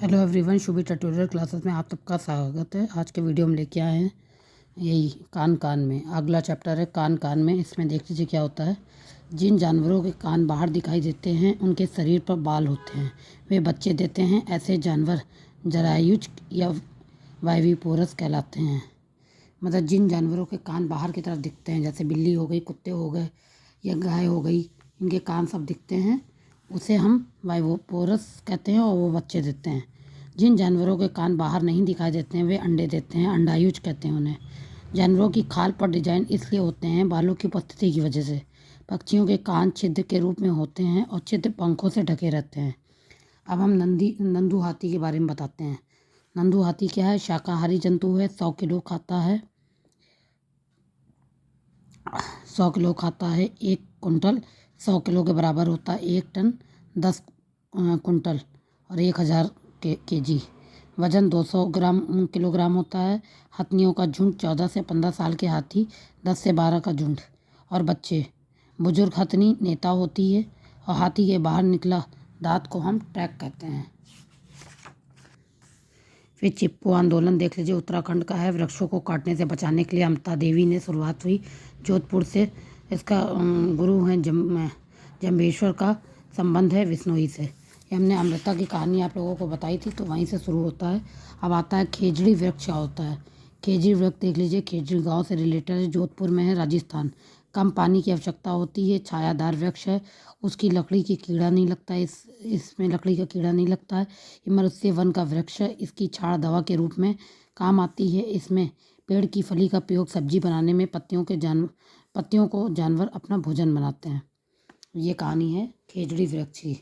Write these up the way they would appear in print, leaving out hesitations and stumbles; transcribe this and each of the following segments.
Hello everyone, Shubhi tutorial classes में आप सबका स्वागत है। आज के वीडियो में लेके आए हैं यही कान कान में अगला चैप्टर है कान कान में। इसमें देख लीजिए क्या होता है। जिन जानवरों के कान बाहर दिखाई देते हैं उनके शरीर पर बाल होते हैं, वे बच्चे देते हैं। ऐसे जानवर जरायुज या वाइविपोरस कहलाते हैं। मतलब जिन जानवरों के कान बाहर की तरफ दिखते हैं, जैसे बिल्ली हो गई, कुत्ते हो गए या गाय हो गई, इनके कान सब दिखते हैं, उसे हम वाइविपोरस कहते हैं और वो बच्चे देते हैं। जिन जानवरों के कान बाहर नहीं दिखाई देते हैं वे अंडे देते हैं, अंडायुज कहते हैं उन्हें। जानवरों की खाल पर डिजाइन इसलिए होते हैं बालों की उपस्थिति की वजह से। पक्षियों के कान छिद्र के रूप में होते हैं और छिद्र पंखों से ढके रहते हैं। अब हम नंदू हाथी के बारे में बताते हैं। नंदू हाथी क्या है? शाकाहारी जंतु है। 100 किलो खाता है। 100 किलो खाता है। 1 कुंटल 100 किलो के बराबर होता है। 1 टन 10 कुंटल और 1000 केजी। वजन 200 किलोग्राम होता है। हथनियों का झुंड 14 से 15 साल के हाथी, 10 से 12 का झुंड और बच्चे। बुजुर्ग हथनी नेता होती है और हाथी के बाहर निकला दांत को हम ट्रैक कहते हैं। फिर चिप्पू आंदोलन देख लीजिए, उत्तराखंड का है। वृक्षों को काटने से बचाने के लिए अमृता देवी ने शुरुआत हुई जोधपुर से। इसका गुरु हैं जम्बेश्वर का संबंध है विश्नोई से। ये हमने अमृता की कहानी आप लोगों को बताई थी, तो वहीं से शुरू होता है। अब आता है खेजड़ी वृक्ष क्या होता है। खेजड़ी वृक्ष देख लीजिए, खेजड़ी गांव से रिलेटेड है, जोधपुर में है, राजस्थान। कम पानी की आवश्यकता होती है, छायादार वृक्ष है। उसकी लकड़ी की कीड़ा नहीं लगता है, इसमें लकड़ी का कीड़ा नहीं लगता है। ये मत्स्य वन का वृक्ष है। इसकी छाल दवा के रूप में काम आती है। इसमें पेड़ की फली का प्रयोग सब्जी बनाने में, पत्तियों को जानवर अपना भोजन बनाते हैं। ये कहानी है खेजड़ी वृक्ष की।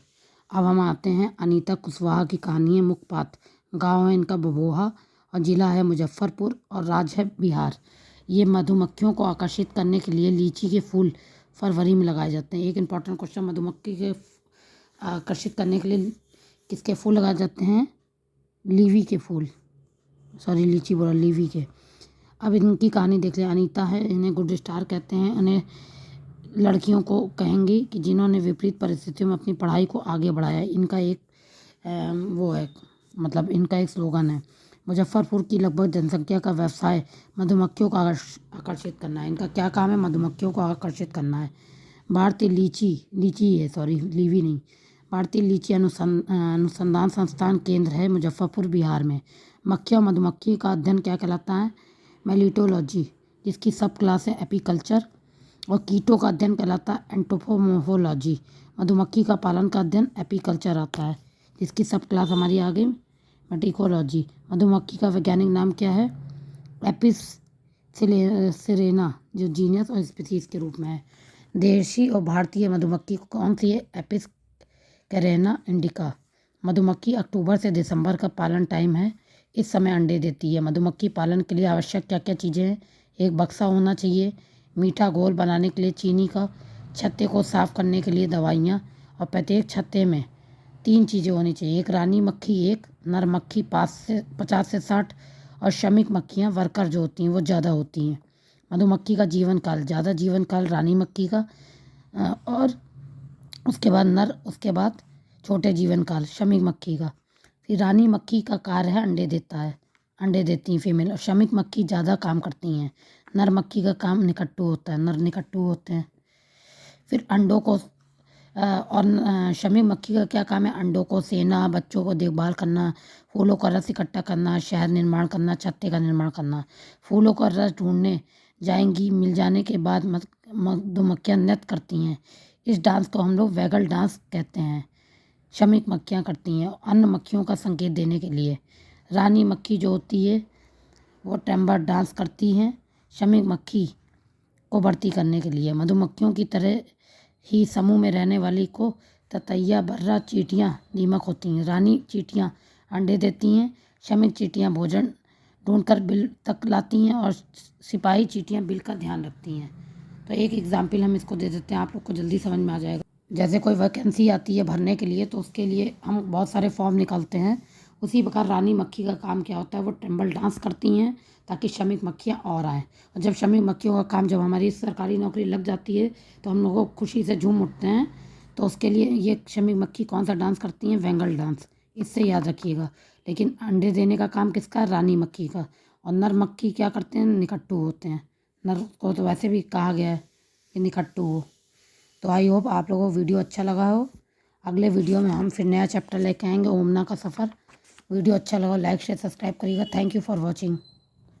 अब हम आते हैं अनीता कुशवाहा की कहानी है मुखपात। गांव है इनका बबोहा और जिला है मुजफ्फरपुर और राज्य है बिहार। ये मधुमक्खियों को आकर्षित करने के लिए लीची के फूल फरवरी में लगाए जाते हैं। एक इम्पॉर्टेंट क्वेश्चन, मधुमक्खी के आकर्षित करने के लिए किसके फूल लगाए जाते हैं? लीवी के फूल, सॉरी लीची बोला, लीवी के। अब इनकी कहानी देख लें। अनीता है, इन्हें गुड स्टार कहते हैं। इन्हें लड़कियों को कहेंगे कि जिन्होंने विपरीत परिस्थितियों में अपनी पढ़ाई को आगे बढ़ाया। इनका एक वो है, मतलब इनका एक स्लोगन है। मुजफ्फरपुर की लगभग जनसंख्या का व्यवसाय मधुमक्खियों को आकर्षित करना है। इनका क्या काम है? मधुमक्खियों को आकर्षित करना है। भारतीय लीची है, सॉरी लीवी नहीं, भारतीय लीची अनुसंधान संस्थान केंद्र है मुजफ्फरपुर बिहार में। मक्खी और मधुमक्खी का अध्ययन क्या कहलाता है? मेलिटोलॉजी, जिसकी सब क्लास है एपीकल्चर। और कीटों का अध्ययन कहलाता है एंटोपोमोफोलॉजी। मधुमक्खी का पालन का अध्ययन एपीकल्चर आता है, जिसकी सब क्लास हमारी आ गई मेटिकोलॉजी। मधुमक्खी का वैज्ञानिक नाम क्या है? एपिस सिरेना, जो जीनस और स्पीसीज के रूप में है। देशी और भारतीय मधुमक्खी कौन सी है? Apis cerana indica. मधुमक्खी अक्टूबर से दिसंबर का पालन टाइम है। इस समय अंडे देती है। मधुमक्खी पालन के लिए आवश्यक क्या क्या चीज़ें हैं? एक बक्सा होना चाहिए, मीठा घोल बनाने के लिए चीनी का, छत्ते को साफ करने के लिए दवाइयाँ, और प्रत्येक छत्ते में 3 चीज़ें होनी चाहिए। एक रानी मक्खी, एक नर मक्खी 50 से 60, और श्रमिक मक्खियाँ वर्कर जो होती हैं वो ज़्यादा होती हैं। मधुमक्खी का जीवन काल, ज़्यादा जीवन काल रानी मक्खी का, और उसके बाद नर, उसके बाद छोटे जीवन काल श्रमिक मक्खी का। फिर रानी मक्खी का कार्य है अंडे देता है, अंडे देती हैं फीमेल। और श्रमिक मक्खी ज़्यादा काम करती हैं। नर मक्खी का काम निकट्टू होता है, नर निकट्टू होते हैं। फिर अंडों को और श्रमिक मक्खी का क्या काम है? अंडों को सेना, बच्चों को देखभाल करना, फूलों का रस इकट्ठा करना, शहर निर्माण करना, छत्ते का निर्माण करना। फूलों का रस ढूंढने जाएंगी, मिल जाने के बाद मधुमक्खियाँ नृत्य करती हैं। इस डांस को हम लोग वैगल डांस कहते हैं। श्रमिक मक्खियाँ करती हैं अन्य मक्खियों का संकेत देने के लिए। रानी मक्खी जो होती है वो टेम्बर डांस करती हैं श्रमिक मक्खी को भर्ती करने के लिए। मधुमक्खियों की तरह ही समूह में रहने वाली को ततैया, बर्रा, चींटियाँ दीमक होती हैं। रानी चींटियाँ अंडे देती हैं, श्रमिक चींटियाँ भोजन ढूंढकर बिल तक लाती हैं, और सिपाही चींटियाँ बिल का ध्यान रखती हैं। तो एक एग्जाम्पल हम इसको दे देते हैं, आप लोग को जल्दी समझ में आ जाएगा। जैसे कोई वैकेंसी आती है भरने के लिए, तो उसके लिए हम बहुत सारे फॉर्म निकालते हैं। उसी प्रकार रानी मक्खी का काम क्या होता है? वो टेम्बल डांस करती हैं ताकि श्रमिक मक्खियाँ और आएँ। और जब श्रमिक मक्खियों का काम, जब हमारी सरकारी नौकरी लग जाती है तो हम लोगों को खुशी से झूम उठते हैं। तो उसके लिए ये श्रमिक मक्खी कौन सा डांस करती हैं? वेंगल डांस। इससे याद रखिएगा। लेकिन अंडे देने का काम किसका? रानी मक्खी का। और नर मक्खी क्या करते हैं? निकट्टू होते हैं। नर को तो वैसे भी कहा गया है कि निकट्टू हो। तो आई होप आप लोगों को वीडियो अच्छा लगा हो। अगले वीडियो में हम फिर नया चैप्टर लेके आएंगे, ओमना का सफ़र। वीडियो अच्छा लगा लाइक शेयर सब्सक्राइब करिएगा। Thank you for watching.